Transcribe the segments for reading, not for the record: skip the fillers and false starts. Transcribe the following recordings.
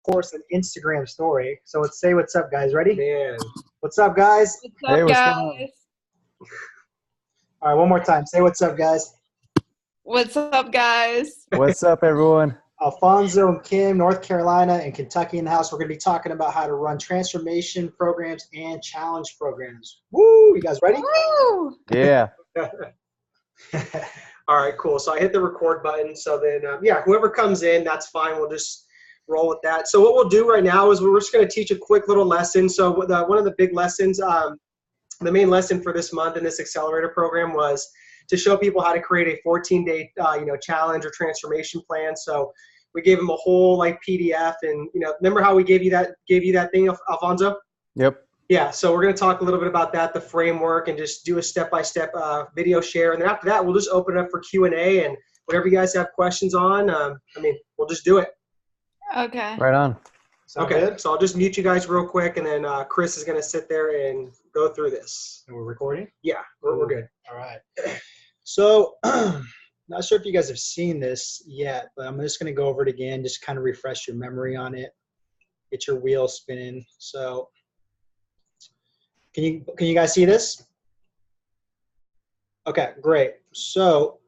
course, an Instagram story. So let's say what's up, guys. Ready? Man. What's up, guys? What's up, Hey, what's guys? going on? All right, one more time. Say what's up, guys. What's up, guys? What's up, everyone? Alfonso and Kim, North Carolina and Kentucky in the house. We're going to be talking about how to run transformation programs and challenge programs. Woo! You guys ready? Woo! Yeah. All right, cool. So I hit the record button. So then, yeah, whoever comes in, that's fine. We'll just roll with that. So what we'll do right now is we're just going to teach a quick little lesson. So one of the big lessons, the main lesson for this month in this Accelerator program was to show people how to create a 14-day, challenge or transformation plan. So we gave them a whole PDF, and remember how we gave you that thing, Alfonso? Yep. Yeah, so we're going to talk a little bit about that, the framework, and just do a step-by-step video share. And then after that, we'll just open it up for Q&A, and whatever you guys have questions on, we'll just do it. Okay. Right on. Sound Okay, good? so I'll just mute you guys real quick, and then Chris is going to sit there and go through this. And we're recording? Yeah, we're good. All right. So, not sure if you guys have seen this yet, but I'm just going to go over it again, just kind of refresh your memory on it, get your wheel spinning. So, can you guys see this? Okay, great. So,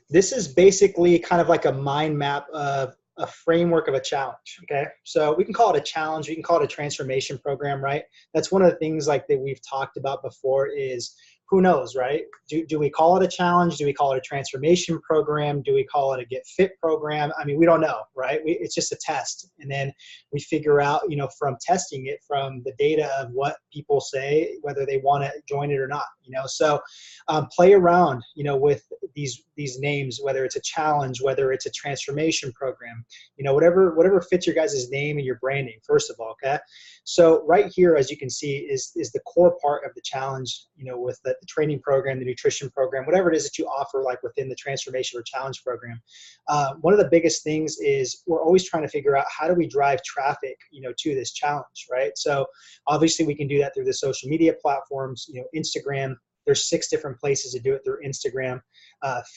this is basically kind of like a mind map of a framework of a challenge. Okay, so we can call it a challenge, we can call it a transformation program, right? That's one of the things that we've talked about before is, who knows, right? Do we call it a challenge? Do we call it a transformation program? Do we call it a get fit program? I mean, we don't know, right? It's just a test. And then we figure out, from testing it, from the data of what people say, whether they want to join it or not, So play around, with these names, whether it's a challenge, whether it's a transformation program, whatever fits your guys' name and your branding, first of all, okay? So right here, as you can see, is the core part of the challenge, with the training program, the nutrition program, whatever it is that you offer, like within the transformation or challenge program. One of the biggest things is we're always trying to figure out how do we drive traffic, to this challenge, right? So obviously we can do that through the social media platforms, Instagram. There's 6 different places to do it through Instagram,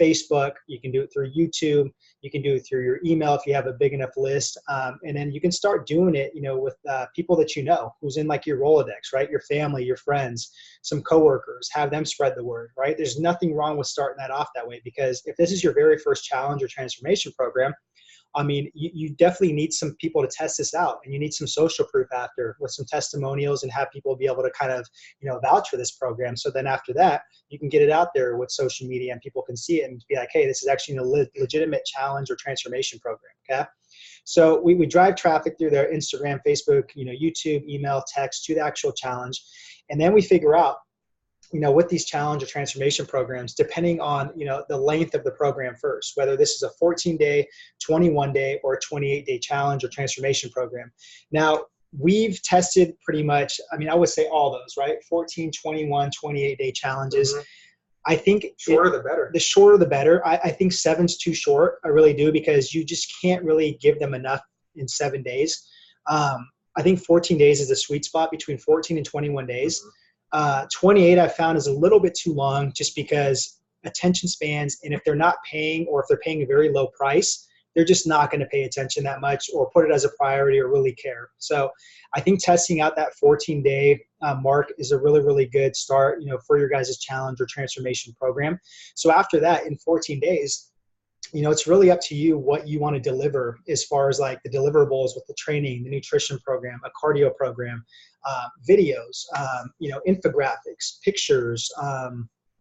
Facebook. You can do it through YouTube. You can do it through your email if you have a big enough list. And then you can start doing it, with people that who's in like your Rolodex, right? Your family, your friends, some coworkers, have them spread the word, right? There's nothing wrong with starting that off that way, because if this is your very first challenge or transformation program, I mean, you definitely need some people to test this out, and you need some social proof after, with some testimonials, and have people be able to kind of, vouch for this program. So then after that, you can get it out there with social media, and people can see it and be like, hey, this is actually a legitimate challenge or transformation program. Okay. So we drive traffic through their Instagram, Facebook, YouTube, email, text to the actual challenge. And then we figure out, with these challenge or transformation programs, depending on, the length of the program first, whether this is a 14-day, 21-day, or a 28-day challenge or transformation program. Now, we've tested pretty much, I would say all those, right? 14, 21, 28-day challenges. Mm-hmm. I think shorter the better. The shorter the better. I think 7's too short. I really do, because you just can't really give them enough in 7 days. I think 14 days is a sweet spot, between 14 and 21 days. 28 I found is a little bit too long, just because attention spans, and if they're not paying, or if they're paying a very low price, they're just not going to pay attention that much or put it as a priority or really care. So I think testing out that 14-day mark is a really, really good start, for your guys' challenge or transformation program. So after that, in 14 days, it's really up to you what you want to deliver, as far as like the deliverables with the training, the nutrition program, a cardio program, videos, infographics, pictures,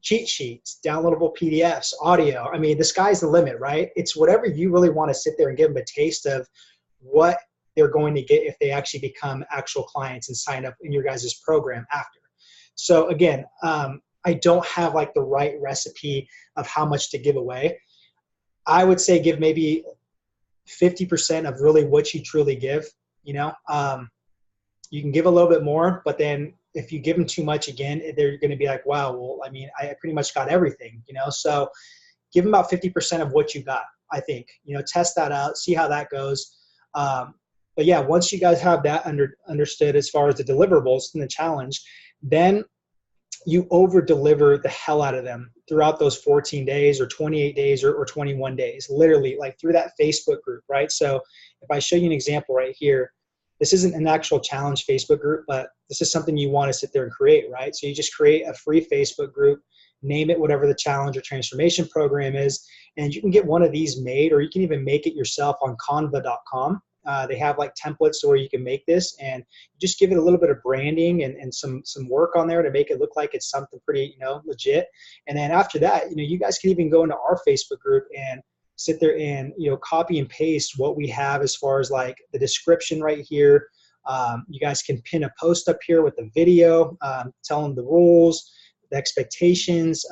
cheat sheets, downloadable PDFs, audio. The sky's the limit, right? It's whatever you really want to sit there and give them a taste of what they're going to get if they actually become actual clients and sign up in your guys' program after. So again, I don't have like the right recipe of how much to give away. I would say give maybe 50% of really what you truly give. You can give a little bit more, but then if you give them too much, again, they're going to be like, wow, well, I pretty much got everything, So give them about 50% of what you got, I think. Test that out, see how that goes. But yeah, once you guys have that understood as far as the deliverables and the challenge, then you over deliver the hell out of them throughout those 14 days or 28 days or 21 days, literally like through that Facebook group, right? So if I show you an example right here, this isn't an actual challenge Facebook group, but this is something you want to sit there and create, right? So you just create a free Facebook group, name it whatever the challenge or transformation program is, and you can get one of these made, or you can even make it yourself on canva.com. They have like templates where you can make this, and you just give it a little bit of branding and some work on there to make it look like it's something pretty, legit. And then after that, you guys can even go into our Facebook group and sit there and, copy and paste what we have as far as like the description right here. You guys can pin a post up here with the video, telling the rules, the expectations,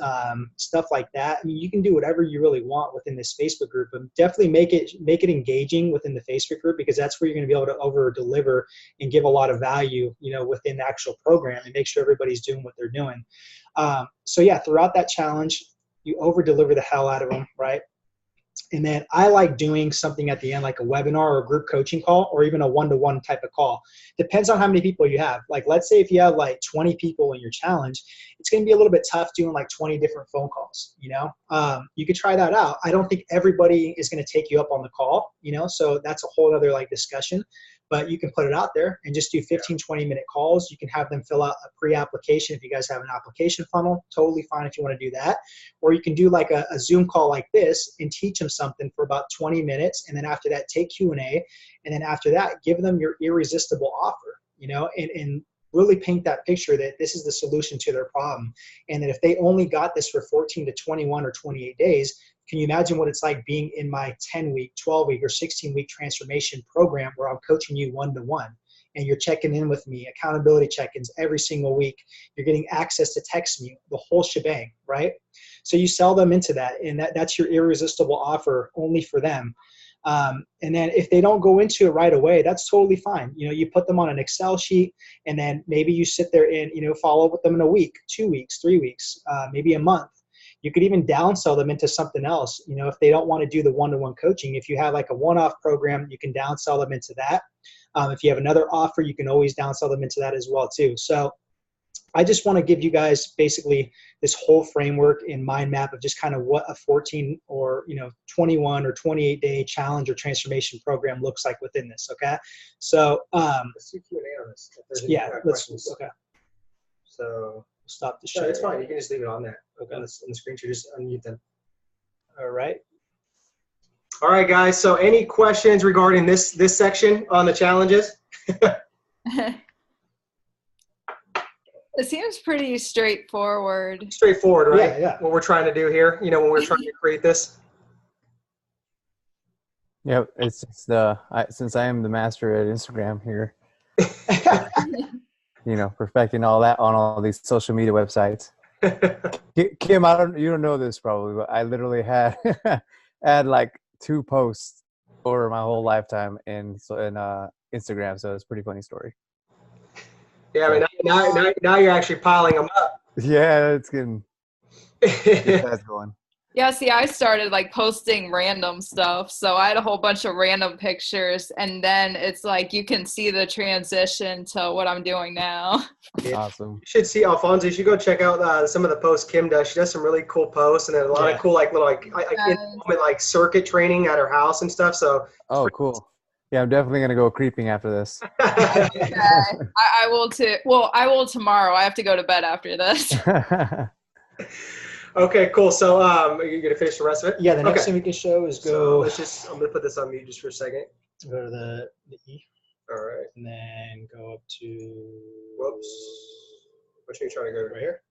stuff like that. I mean, you can do whatever you really want within this Facebook group, but definitely make it engaging within the Facebook group, because that's where you're going to be able to over deliver and give a lot of value, within the actual program, and make sure everybody's doing what they're doing. So yeah, throughout that challenge, you over deliver the hell out of them, right? And then I like doing something at the end, like a webinar or a group coaching call, or even a one-to-one type of call. Depends on how many people you have. Like, let's say if you have like 20 people in your challenge, it's going to be a little bit tough doing like 20 different phone calls. You could try that out. I don't think everybody is going to take you up on the call, so that's a whole other like discussion. But you can put it out there and just do 15, 20-minute calls. You can have them fill out a pre-application if you guys have an application funnel. Totally fine if you want to do that. Or you can do like a Zoom call like this and teach them something for about 20 minutes. And then after that, take Q&A. And then after that, give them your irresistible offer, and really paint that picture that this is the solution to their problem. And that if they only got this for 14 to 21 or 28 days, can you imagine what it's like being in my 10-week, 12-week, or 16-week transformation program where I'm coaching you one-to-one, and you're checking in with me, accountability check-ins every single week. You're getting access to text me, the whole shebang, right? So you sell them into that, and that's your irresistible offer only for them. And then if they don't go into it right away, that's totally fine. You put them on an Excel sheet, and then maybe you sit there and, follow up with them in a week, 2 weeks, 3 weeks, maybe a month. You could even downsell them into something else. If they don't want to do the one-to-one coaching, if you have like a one-off program, you can downsell them into that. If you have another offer, you can always downsell them into that as well too. So I just want to give you guys basically this whole framework and mind map of just kind of what a 14 or 21 or 28 day challenge or transformation program looks like within this. Okay, so let's do Q&A on this. Yeah, let's. Okay, so stop the share. It's fine. You can just leave it on there. Okay, on the screen share, just unmute them. All right. All right, guys. So any questions regarding this section on the challenges? It seems pretty straightforward. Straightforward, right? Yeah. What we're trying to do here, when we're trying to create this. Yeah, it's just since I am the master at Instagram here, perfecting all that on all these social media websites. Kim, you don't know this probably, but I literally had like 2 posts over my whole lifetime in Instagram, so it's a pretty funny story. Yeah, I mean, now you're actually piling them up. Yeah, it's getting that's going. Yeah, see, I started like posting random stuff. So I had a whole bunch of random pictures, and then it's like you can see the transition to what I'm doing now. Yeah. Awesome. You should see Alfonso. You should go check out some of the posts Kim does. She does some really cool posts, and then a lot of cool like circuit training at her house and stuff. So cool. Yeah, I'm definitely gonna go creeping after this. I will too. Well, I will tomorrow. I have to go to bed after this. Okay, cool. So are you gonna finish the rest of it? Yeah, the next thing we can show is go. So I'm gonna put this on mute just for a second. Go to the E. All right. And then go up to. Whoops. Which are you trying to go right here?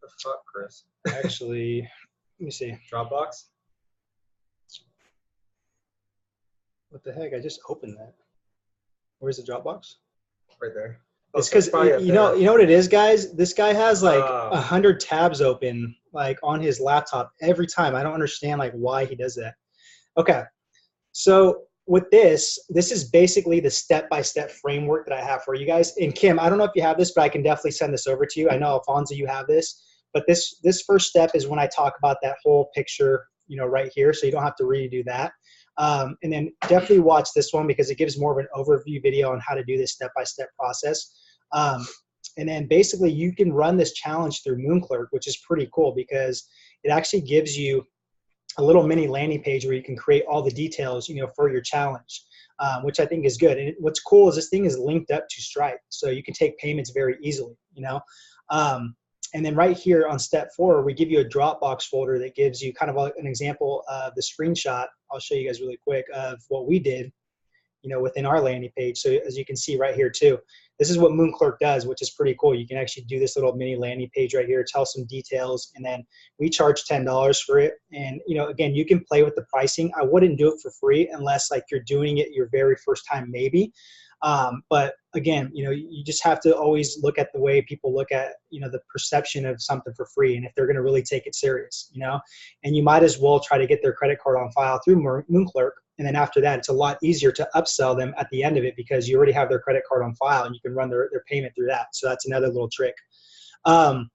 The fuck, Chris? Actually, let me see. Dropbox. What the heck? I just opened that. Where's the Dropbox? Right there. It's because you know what it is, guys. This guy has like 100 tabs open like on his laptop every time. I don't understand like why he does that. Okay, so with this is basically the step-by-step framework that I have for you guys. And Kim, I don't know if you have this, but I can definitely send this over to you. I know Alfonso, you have this, but this first step is when I talk about that whole picture, right here. So you don't have to redo that. And then definitely watch this one because it gives more of an overview video on how to do this step-by-step process. And then basically you can run this challenge through Moonclerk, which is pretty cool because it actually gives you a little mini landing page where you can create all the details, for your challenge, which I think is good. And what's cool is this thing is linked up to Stripe, so you can take payments very easily. And then right here on step 4, we give you a Dropbox folder that gives you kind of an example of the screenshot. I'll show you guys really quick of what we did, within our landing page. So as you can see right here too, this is what Moonclerk does, which is pretty cool. You can actually do this little mini landing page right here, tell some details, and then we charge $10 for it. And, again, you can play with the pricing. I wouldn't do it for free unless like you're doing it your very first time, maybe. But again, you just have to always look at the way people look at, the perception of something for free and if they're going to really take it serious, and you might as well try to get their credit card on file through Moonclerk. And then after that, it's a lot easier to upsell them at the end of it because you already have their credit card on file and you can run their payment through that. So that's another little trick. And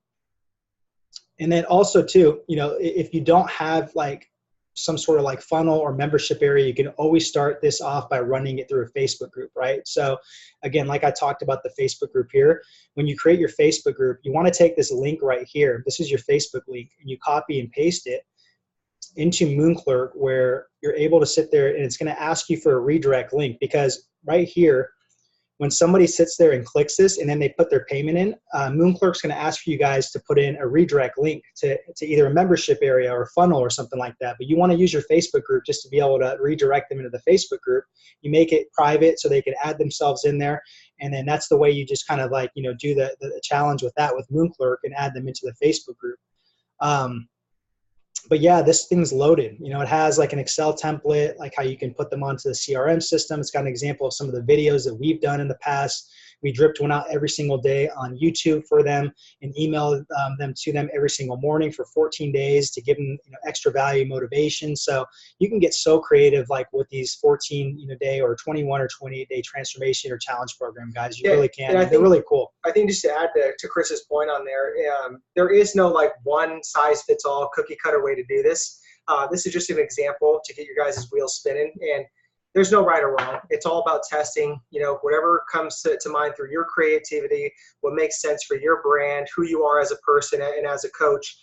then also too, if you don't have like some sort of like funnel or membership area, you can always start this off by running it through a Facebook group, right? So again, like I talked about the Facebook group here, when you create your Facebook group, you want to take this link right here. This is your Facebook link, and you copy and paste it into Moonclerk, where you're able to sit there and it's going to ask you for a redirect link, because right here, when somebody sits there and clicks this and then they put their payment in, Moonclerk's going to ask for you guys to put in a redirect link to either a membership area or a funnel or something like that. But you want to use your Facebook group just to be able to redirect them into the Facebook group. You make it private so they can add themselves in there. And then that's the way you just kind of like, do the challenge with that with Moonclerk and add them into the Facebook group. But yeah, this thing's loaded. It has like an Excel template, like how you can put them onto the CRM system. It's got an example of some of the videos that we've done in the past. We dripped one out every single day on YouTube for them and emailed them to them every single morning for 14 days to give them extra value, motivation. So you can get so creative like with these 14 day or 21 or 28 day transformation or challenge program, guys. You really can. They're really cool. I think just to add to Chris's point on there is no like one size fits all cookie cutter way to do this. This is just an example to get your guys' wheels spinning, and there's no right or wrong. It's all about testing, whatever comes to mind through your creativity, what makes sense for your brand, who you are as a person and as a coach,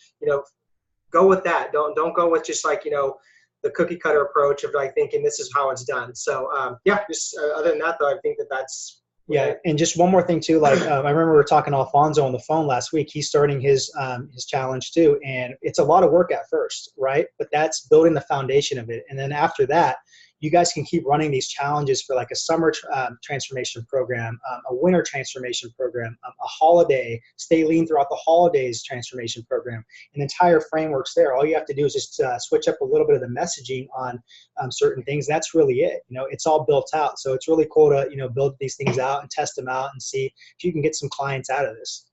go with that. Don't go with just like, the cookie cutter approach of like thinking this is how it's done. So just other than that though, I think that's. Yeah. And just one more thing too, like I remember we were talking to Alfonso on the phone last week. He's starting his challenge too. And it's a lot of work at first, right? But that's building the foundation of it. And then after that, you guys can keep running these challenges for like a summer transformation program, a winter transformation program, a holiday, stay lean throughout the holidays transformation program, an entire framework's there. All you have to do is just switch up a little bit of the messaging on certain things. That's really it. It's all built out. So it's really cool to, build these things out and test them out and see if you can get some clients out of this.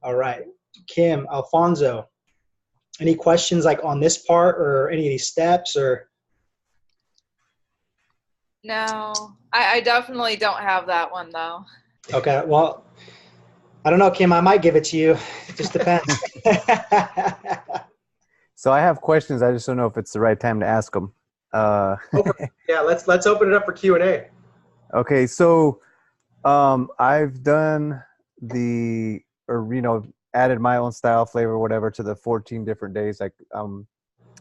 All right. Kim, Alfonso, any questions like on this part or any of these steps or? No, I definitely don't have that one though. Okay, well, I don't know, Kim. I might give it to you. It just depends. So I have questions. I just don't know if it's the right time to ask them. Okay. Yeah, let's open it up for Q&A. Okay, so I've done added my own style, flavor, whatever to the 14 different days. Like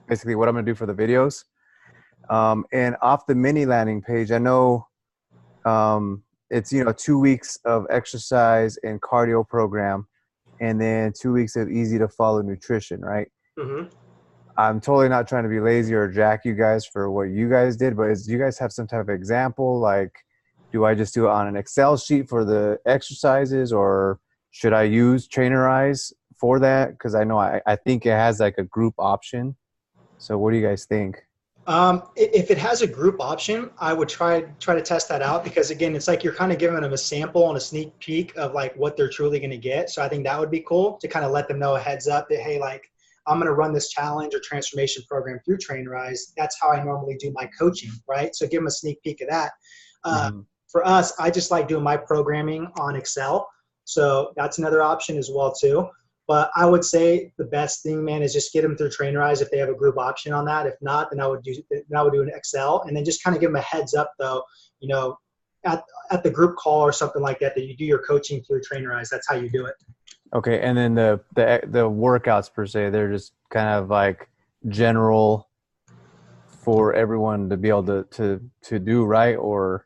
basically what I'm gonna do for the videos. And off the mini landing page, I know it's 2 weeks of exercise and cardio program, and then 2 weeks of easy to follow nutrition, right? Mm-hmm. I'm totally not trying to be lazy or jack you guys for what you guys did, but do you guys have some type of example? Like, do I just do it on an Excel sheet for the exercises, or should I use Trainerize for that? Because I know I think it has like a group option. So what do you guys think? If it has a group option, I would try to test that out, because again, it's like you're kind of giving them a sample and a sneak peek of like what they're truly going to get. So I think that would be cool to kind of let them know a heads up that, hey, like I'm going to run this challenge or transformation program through Trainerize. That's how I normally do my coaching, right? So give them a sneak peek of that. For us, I just like doing my programming on Excel. So that's another option as well too. But I would say the best thing, man, is just get them through Trainerize if they have a group option on that. If not, then I would do an Excel, and then just kind of give them a heads up, though. at the group call or something like that, that you do your coaching through Trainer Eyes. That's how you do it. Okay, and then the workouts per se, they're just kind of like general for everyone to be able to do, right? Or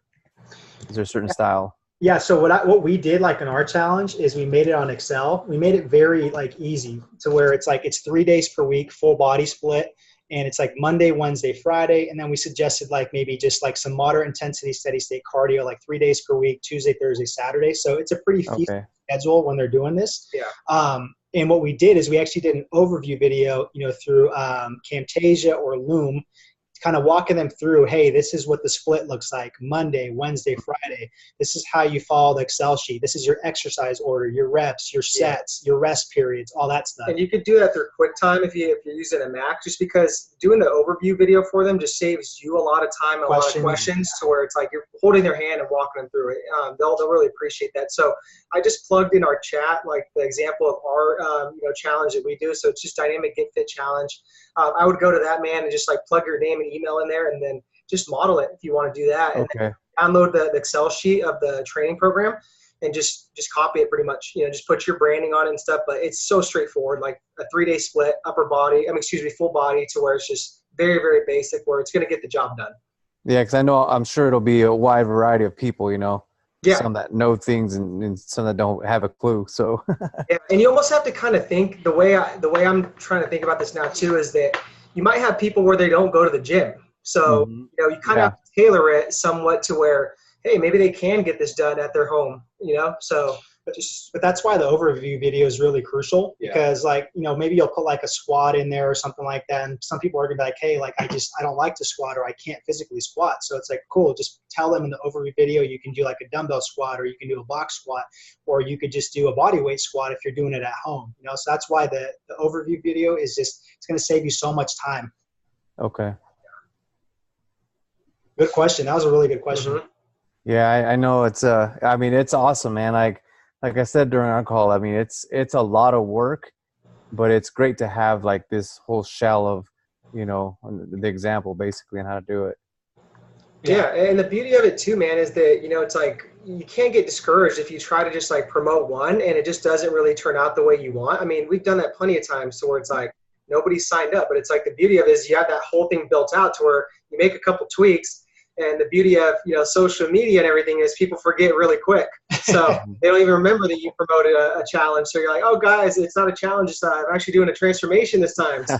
is there a certain style? Yeah. So what we did like in our challenge is we made it on Excel. We made it very like easy to where it's like it's 3 days per week, full body split. And it's like Monday, Wednesday, Friday. And then we suggested like maybe just like some moderate intensity, steady state cardio, like 3 days per week, Tuesday, Thursday, Saturday. So it's a pretty feasible schedule when they're doing this. Yeah. And what we did is we actually did an overview video, through Camtasia or Loom, kind of walking them through, hey, this is what the split looks like Monday, Wednesday, Friday. This is how you follow the Excel sheet. This is your exercise order, your reps, your sets, your rest periods, all that stuff. And you could do that through QuickTime if you're using a Mac, just because doing the overview video for them just saves you a lot of time and a lot of questions to where it's like you're holding their hand and walking them through it. They'll really appreciate that. So I just plugged in our chat, like the example of our challenge that we do. So it's just Dynamic Get Fit Challenge. I would go to that, man, and just like plug your name and email in there and then just model it if you want to do that. And then download the Excel sheet of the training program and just copy it pretty much. Just put your branding on it and stuff. But it's so straightforward, like a 3-day split, full body, to where it's just very, very basic, where it's going to get the job done. Yeah, because I'm sure it'll be a wide variety of people, Yeah. Some that know things and some that don't have a clue. So yeah, and you almost have to kind of think the way I'm trying to think about this now too is that you might have people where they don't go to the gym, so you kind of have to tailor it somewhat to where, hey, maybe they can get this done at their home, So, but that's why the overview video is really crucial, because maybe you'll put like a squat in there or something like that, and some people are gonna be like, hey, like I don't like to squat, or I can't physically squat. So it's like, cool, just tell them in the overview video you can do like a dumbbell squat, or you can do a box squat, or you could just do a body weight squat if you're doing it at home. So that's why the overview video is it's gonna save you so much time. Okay. Good question. That was a really good question. Mm-hmm. Yeah, I know it's it's awesome, man. Like I said during our call, it's a lot of work, but it's great to have like this whole shell of, the example basically on how to do it. Yeah, and the beauty of it too, man, is that, it's like you can't get discouraged if you try to just like promote one and it just doesn't really turn out the way you want. I mean, we've done that plenty of times to where it's like nobody's signed up, but it's like the beauty of it is you have that whole thing built out to where you make a couple tweaks. And the beauty of social media and everything is people forget really quick. So they don't even remember that you promoted a challenge. So you're like, oh, guys, it's not a challenge this time. I'm actually doing a transformation this time. So,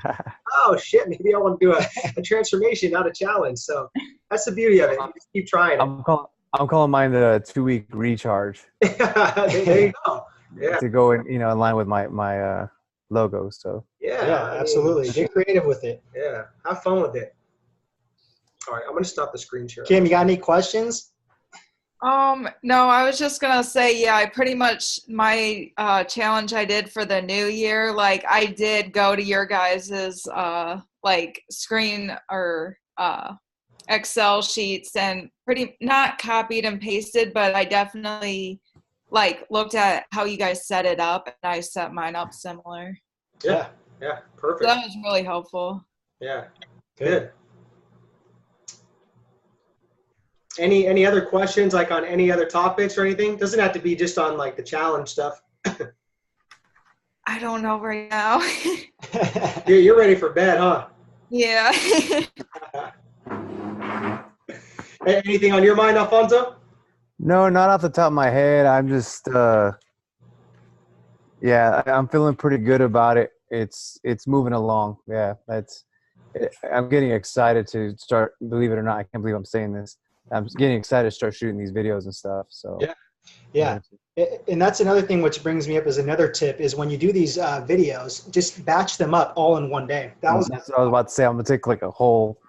oh, shit, maybe I want to do a transformation, not a challenge. So that's the beauty of it. You just keep trying it. I'm calling mine the 2-week recharge. There you go. Yeah. To go in line with my logo. So yeah, absolutely. Get creative with it. Yeah, have fun with it. All right, I'm going to stop the screen share. Kim, you got any questions? No, I was just going to say, I pretty much my challenge I did for the new year, like I did go to your guys's like screen or Excel sheets and pretty not copied and pasted, but I definitely like looked at how you guys set it up and I set mine up similar. Yeah, perfect. So that was really helpful. Yeah, good. Any other questions, like on any other topics or anything? Doesn't have to be just on like the challenge stuff. I don't know right now. You're ready for bed, huh? Yeah. Anything on your mind, Alfonso? No, not off the top of my head. I'm just I'm feeling pretty good about it. It's moving along. Yeah, I'm getting excited to start. Believe it or not, I can't believe I'm saying this. I'm getting excited to start shooting these videos and stuff. So yeah. And that's another thing which brings me up as another tip is when you do these videos, just batch them up all in one day. That's what I was about to say. I'm gonna take like a whole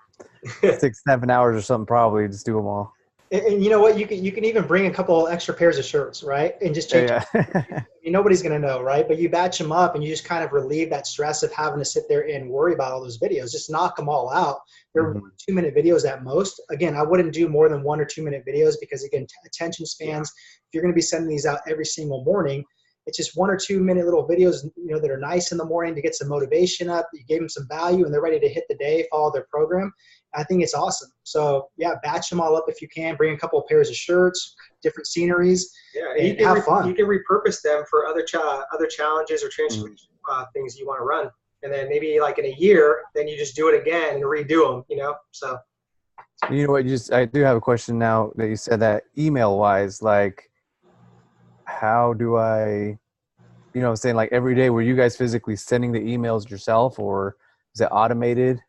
6-7 hours or something, probably just do them all. And you know what? You can even bring a couple extra pairs of shirts, right? And just change. Yeah. Nobody's gonna know, right? But you batch them up, and you just kind of relieve that stress of having to sit there and worry about all those videos. Just knock them all out. They're 2-minute videos at most. Again, I wouldn't do more than 1 or 2 minute videos because again, attention spans. If you're gonna be sending these out every single morning, It's just 1 or 2 minute little videos, that are nice in the morning to get some motivation up. You gave them some value and they're ready to hit the day, follow their program. I think it's awesome. So yeah, batch them all up if you can. Bring a couple of pairs of shirts, different sceneries. Yeah, and you have fun. You can repurpose them for other challenges or transformation things you want to run, and then maybe like in a year, then you just do it again and redo them. So. You know what? I do have a question now that you said that email wise, like, how do I, I'm saying like every day, were you guys physically sending the emails yourself or is it automated?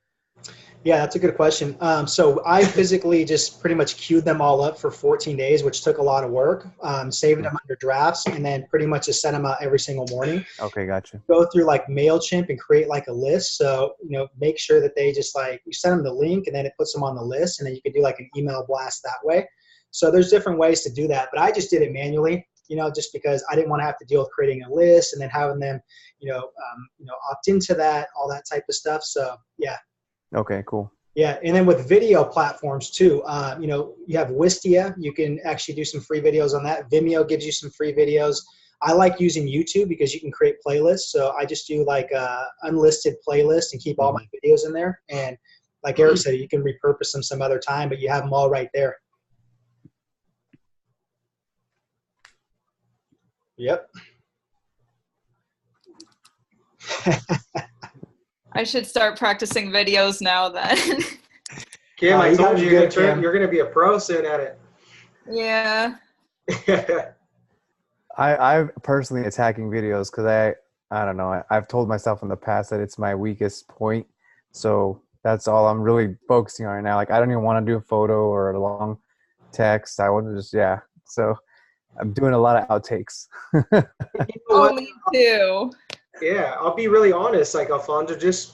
Yeah, that's a good question. So I physically just pretty much queued them all up for 14 days, which took a lot of work, saving them under drafts, and then pretty much just send them out every single morning. Okay, gotcha. Go through like MailChimp and create like a list. So, make sure that they just like, you send them the link and then it puts them on the list, and then you can do like an email blast that way. So there's different ways to do that, but I just did it manually, just because I didn't want to have to deal with creating a list and then having them, opt into that, all that type of stuff. So yeah. Okay, cool. Yeah, and then with video platforms too, you have Wistia. You can actually do some free videos on that. Vimeo gives you some free videos. I like using YouTube because you can create playlists. So I just do like a unlisted playlist and keep all my videos in there. And like Eric said, you can repurpose them some other time, but you have them all right there. Yep. I should start practicing videos now then. Kim, I told you you're going to be a pro soon at it. Yeah. I'm personally attacking videos because I don't know. I've told myself in the past that it's my weakest point. So that's all I'm really focusing on right now. Like, I don't even want to do a photo or a long text. I want to just, So I'm doing a lot of outtakes. Oh, me too. Yeah, I'll be really honest, like Alfonso, just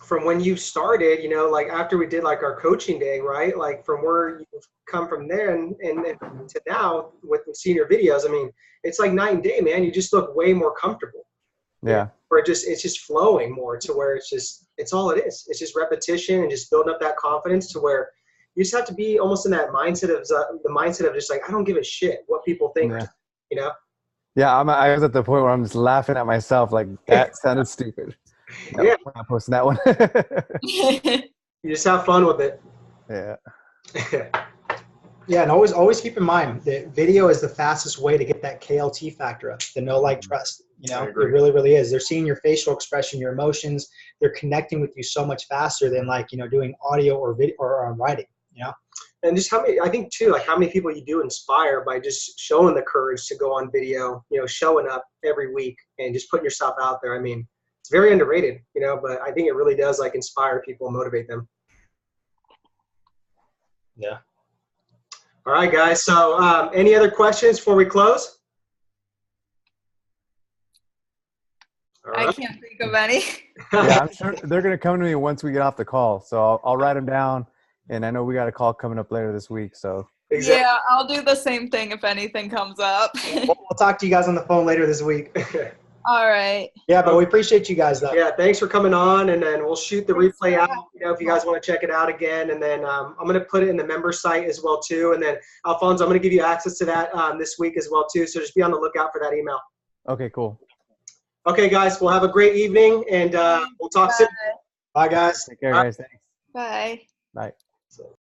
from when you started, like after we did like our coaching day, right? Like from where you've come from there and to now with seeing your videos, I mean, it's like night and day, man. You just look way more comfortable. Yeah. Where it's just flowing more to where it's all it is. It's just repetition and just building up that confidence to where you just have to be almost in that mindset of just like, I don't give a shit what people think, Yeah, I was at the point where I'm just laughing at myself, like that sounded stupid. No, yeah, we're not posting that one. You just have fun with it. Yeah. Yeah, and always keep in mind that video is the fastest way to get that KLT factor up, the know, like, trust. It really, really is. They're seeing your facial expression, your emotions. They're connecting with you so much faster than like doing audio or video or writing. And just how many people you do inspire by just showing the courage to go on video, showing up every week and just putting yourself out there. I mean, it's very underrated, but I think it really does like inspire people and motivate them. Yeah. All right, guys. So any other questions before we close? All right. I can't think of any. Yeah, I'm sure they're going to come to me once we get off the call. So I'll write them down. And I know we got a call coming up later this week. So exactly. Yeah, I'll do the same thing if anything comes up. We'll talk to you guys on the phone later this week. All right. Yeah, but we appreciate you guys, though. Yeah, thanks for coming on, and then we'll shoot the replay out, if you guys want to check it out again. And then I'm going to put it in the member site as well, too. And then, Alfonso, I'm going to give you access to that this week as well, too. So just be on the lookout for that email. Okay, cool. Okay, guys, we'll have a great evening, and we'll talk soon. Bye, guys. Take care, guys. Thanks. Bye. Bye.